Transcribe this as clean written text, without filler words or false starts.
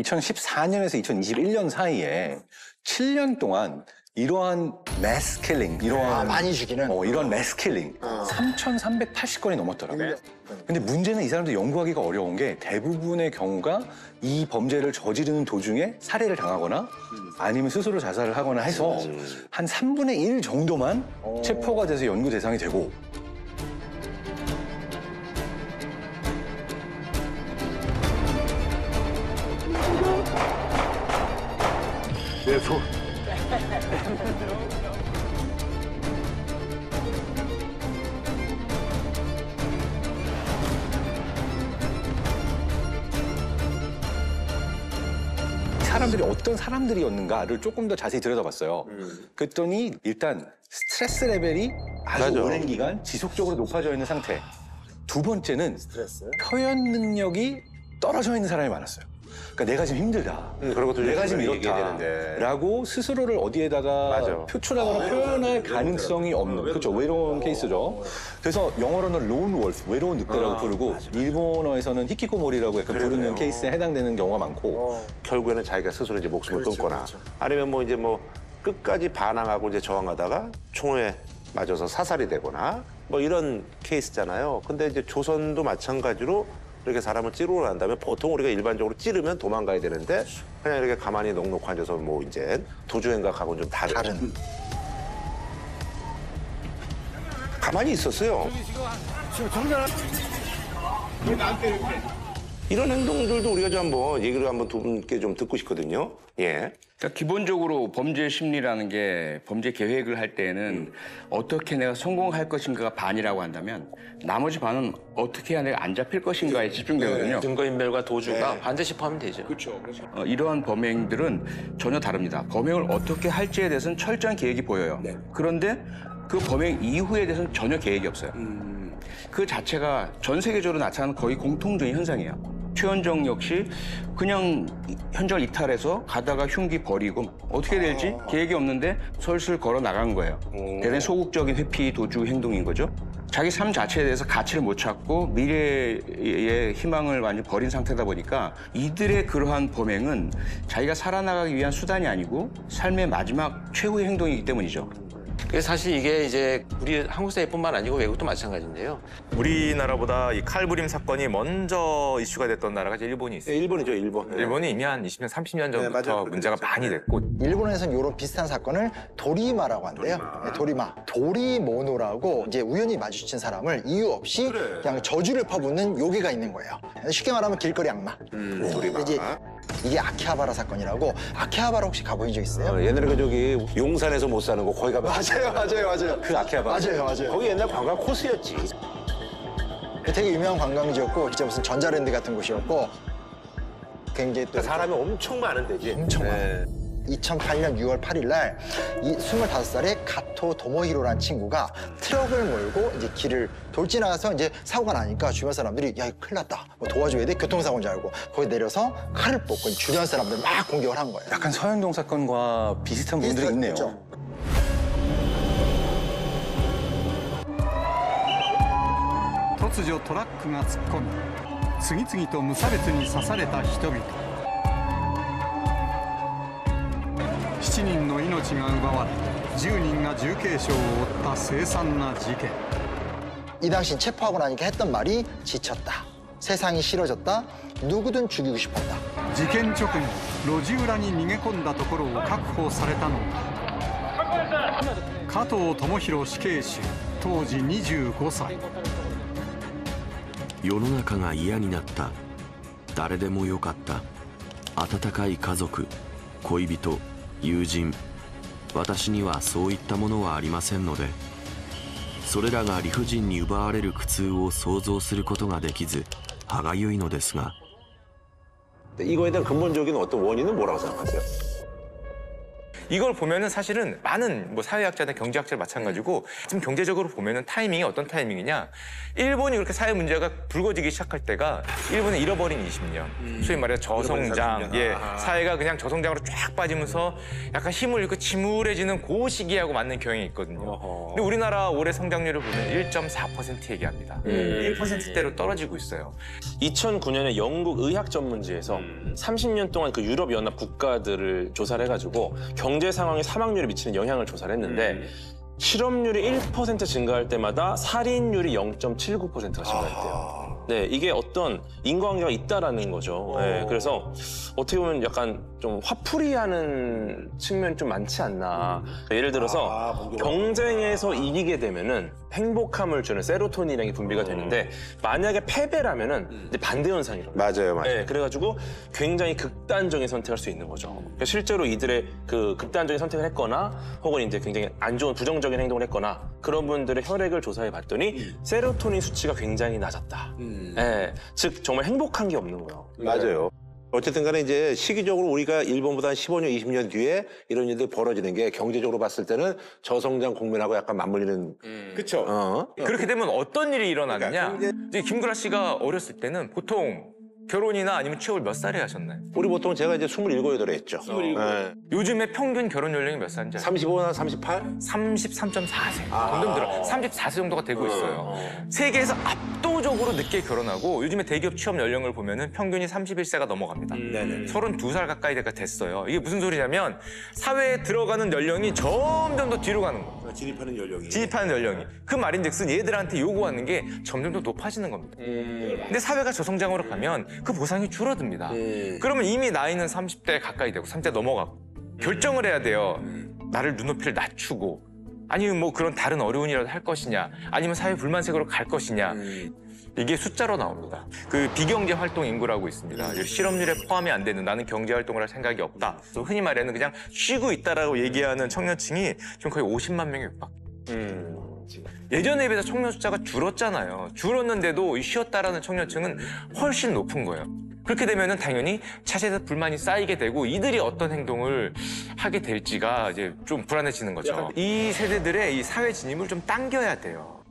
2014년에서 2021년 사이에 7년 동안 이러한 매스 킬링, 이러한 많이 죽이는 이런 매스 킬링 3,380건이 넘었더라고요. 근데 문제는 이 사람들 연구하기가 어려운 게 대부분의 경우가 이 범죄를 저지르는 도중에 살해를 당하거나 아니면 스스로 자살을 하거나 해서 한 3분의 1 정도만 체포가 돼서 연구 대상이 되고 내 손. 사람들이 어떤 사람들이었는가를 조금 더 자세히 들여다봤어요. 그랬더니 일단 스트레스 레벨이 아주 맞아. 오랜 기간 지속적으로 높아져 있는 상태. 두 번째는 표현 능력이 떨어져 있는 사람이 많았어요. 그러니까 내가 지금 힘들다. 그런 것도 내가 지금 얘기해야 되는데. 이렇다라고 스스로를 어디에다가 맞아. 표출하거나 표현할 가능성이 없는 그렇죠. 외로운 케이스죠. 그래서 영어로는 론 월프, 외로운 늑대라고 부르고 일본어에서는 히키코모리라고 약간 부르는 케이스에 해당되는 경우가 많고 결국에는 자기가 스스로 이제 목숨을 끊거나 아니면 뭐 이제 뭐 끝까지 반항하고 이제 저항하다가 총에 맞아서 사살이 되거나 뭐 이런 케이스잖아요. 근데 이제 조선도 마찬가지로 이렇게 사람을 찌르고 난 다음에 보통 우리가 일반적으로 찌르면 도망가야 되는데 그냥 이렇게 가만히 넋놓고 앉아서 뭐 이제 도주행각하고는 좀 다른. 가만히 있었어요. 이런 행동들도 우리가 좀 한번 얘기를 한번 두 분께 좀 듣고 싶거든요. 예. 그러니까 기본적으로 범죄 심리라는 게 범죄 계획을 할 때는 어떻게 내가 성공할 것인가가 반이라고 한다면 나머지 반은 어떻게 해야 내가 안 잡힐 것인가에 집중되거든요. 증거인멸과 도주가 반드시 포함이 되죠. 그렇죠. 이러한 범행들은 전혀 다릅니다. 범행을 어떻게 할지에 대해서는 철저한 계획이 보여요. 그런데 그 범행 이후에 대해서는 전혀 계획이 없어요. 그 자체가 전 세계적으로 나타나는 거의 공통적인 현상이에요. 최현정 역시 그냥 현장을 이탈해서 가다가 흉기 버리고 어떻게 될지 계획이 없는데 설슬 걸어 나간 거예요. 대단히 소극적인 회피 도주 행동인 거죠. 자기 삶 자체에 대해서 가치를 못 찾고 미래의 희망을 완전히 버린 상태다 보니까 이들의 그러한 범행은 자기가 살아나가기 위한 수단이 아니고 삶의 마지막 최후의 행동이기 때문이죠. 그래서 사실 이게 이제 우리 한국 사회뿐만 아니고 외국도 마찬가지인데요. 우리나라보다 이 칼부림 사건이 먼저 이슈가 됐던 나라가 이제 일본이 있어요. 일본이죠, 일본. 일본이 이미 한 20년, 30년 전부터 맞아요. 문제가 많이 됐고 일본에서는 이런 비슷한 사건을 도리마라고 한대요. 도리마. 도리모노라고 이제 우연히 마주친 사람을 이유 없이 그냥 저주를 퍼붓는 요괴가 있는 거예요. 쉽게 말하면 길거리 악마. 도리마. 이제 이게 아키하바라 사건이라고. 아키하바라 혹시 가보신 적 있어요? 옛날에 그 저기 용산에서 못 사는 거 거기 가면 맞아요. 그 아키하바라. 맞아요. 거기 옛날 관광 코스였지. 되게 유명한 관광지였고 진짜 무슨 전자랜드 같은 곳이었고 굉장히 또 사람이 엄청 많은 데지. 엄청 많아요. 2008년 6월 8일 날 이 25살의 가토 도모히로라는 친구가 트럭을 몰고 이제 길을 돌지나가서 이제 사고가 나니까 주변 사람들이 야, 이거 큰일 났다. 뭐 도와줘야 돼. 교통사고인 줄 알고 거기 내려서 칼을 뽑고 주변 사람들 막 공격을 한 거예요. 약간 서현동 사건과 비슷한 부분들이 있네요. 그렇죠.突如トラックが突っ込み次々と無差別に刺された人々7人の命が奪われ10人が重軽傷を負った凄惨な事件 이 당시 체포하고 나니까 했던 말이 지쳤다. 세상이 싫어졌다. 누구든 죽이고 싶었다. 事件直後路地裏に逃げ込んだところを確保されたのが加藤智弘死刑囚当時25歳世の中が嫌になった誰でもよかった温かい家族恋人友人私にはそういったものはありませんのでそれらが理不尽に奪われる苦痛を想像することができず歯がゆいのですが 이거에 대한 근본적인 어떤 원인은 뭐라고 생각하세요? 이걸 보면은 사실은 많은 뭐 사회학자나 경제학자 마찬가지고 지금 경제적으로 보면은 타이밍이 어떤 타이밍이냐. 일본이 그렇게 사회 문제가 불거지기 시작할 때가 일본의 잃어버린 20년. 소위 말해 저성장. 예, 사회가 그냥 저성장으로 쫙 빠지면서 약간 힘을 잃고 침울해지는 그 시기하고 맞는 경향이 있거든요. 근데 우리나라 올해 성장률을 보면 1.4% 얘기합니다. 1%대로 떨어지고 있어요. 2009년에 영국 의학 전문지에서 30년 동안 그 유럽 연합 국가들을 조사를 해가지고 경제 상황에 사망률에 미치는 영향을 조사를 했는데 실업률이 1% 증가할 때마다 살인율이 0.79%가 증가했대요. 네, 이게 어떤 인과관계가 있다라는 거죠. 네, 그래서 어떻게 보면 약간 좀 화풀이하는 측면이 좀 많지 않나. 그러니까 예를 들어서 경쟁에서 이기게 되면은 행복함을 주는 세로토닌이라는 게 분비가 되는데 만약에 패배라면은 이제 반대 현상이라고. 맞아요, 맞아요. 네, 그래가지고 굉장히 극단적인 선택할 수 있는 거죠. 그러니까 실제로 이들의 그 극단적인 선택을 했거나 혹은 이제 굉장히 안 좋은 부정적인 행동을 했거나 그런 분들의 혈액을 조사해 봤더니 세로토닌 수치가 굉장히 낮았다. 네, 즉 정말 행복한 게 없는 거예요. 맞아요. 어쨌든 간에 이제 시기적으로 우리가 일본보다 한 15년, 20년 뒤에 이런 일들이 벌어지는 게 경제적으로 봤을 때는 저성장 국면하고 약간 맞물리는. 그렇죠. 그렇게 되면 어떤 일이 일어나느냐. 이제 김구라 씨가 어렸을 때는 보통 결혼이나 아니면 취업을 몇 살에 하셨나요? 우리 보통 제가 이제 27, 8에 했죠. 27. 네. 요즘에 평균 결혼 연령이 몇 살인지 아세요? 35나 38? 33.4세 정도 들어. 34세 정도가 되고 있어요. 세계에서 압도적으로 늦게 결혼하고 요즘에 대기업 취업 연령을 보면은 평균이 31세가 넘어갑니다. 32살 가까이 됐어요. 이게 무슨 소리냐면 사회에 들어가는 연령이 점점 더 뒤로 가는 거예요. 진입하는 연령이. 진입하는 연령이. 그 말인즉슨 얘들한테 요구하는 게 점점 더 높아지는 겁니다. 근데 사회가 저성장으로 가면 그 보상이 줄어듭니다. 그러면 이미 나이는 30대 가까이 되고 30대 넘어가고 결정을 해야 돼요. 나를 눈높이를 낮추고 아니면 뭐 그런 다른 어려운 일이라도 할 것이냐 아니면 사회 불만색으로 갈 것이냐 이게 숫자로 나옵니다. 그 비경제 활동 인구라고 있습니다. 실업률에 포함이 안 되는 나는 경제 활동을 할 생각이 없다. 흔히 말하는 그냥 쉬고 있다라고 얘기하는 청년층이 지금 거의 50만 명에 육박해요. 예전에 비해서 청년 숫자가 줄었잖아요. 줄었는데도 이 쉬었다라는 청년층은 훨씬 높은 거예요. 그렇게 되면은 당연히 차세대 불만이 쌓이게 되고 이들이 어떤 행동을 하게 될지가 이제 좀 불안해지는 거죠. 이 세대들의 이 사회 진입을 좀 당겨야 돼요.